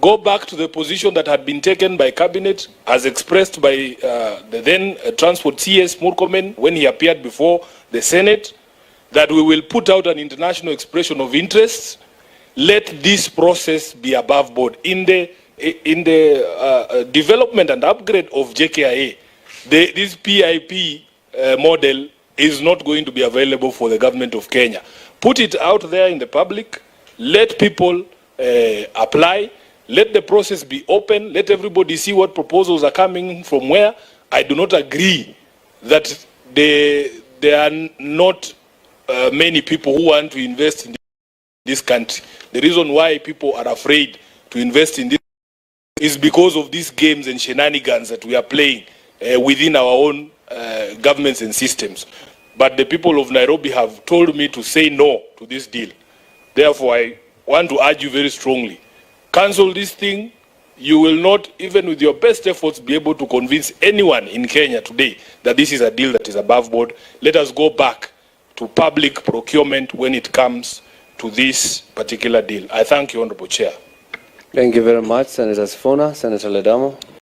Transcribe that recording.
go back to the position that had been taken by Cabinet, as expressed by the then Transport CS Murkomen when he appeared before the Senate, that we will put out an international expression of interest. Let this process be above board. In the development and upgrade of JKIA, this PIP model is not going to be available for the government of Kenya. Put it out there in the public, let people apply, let the process be open, let everybody see what proposals are coming from where. I do not agree that there are not many people who want to invest in this country. The reason why people are afraid to invest in this is because of these games and shenanigans that we are playing within our own governments and systems. But the people of Nairobi have told me to say no to this deal. Therefore, I want to urge you very strongly, cancel this thing. You will not, even with your best efforts, be able to convince anyone in Kenya today that this is a deal that is above board. Let us go back to public procurement when it comes to this particular deal. I thank you, Honorable Chair. Thank you very much, Senator Sifuna. Senator Ledamo.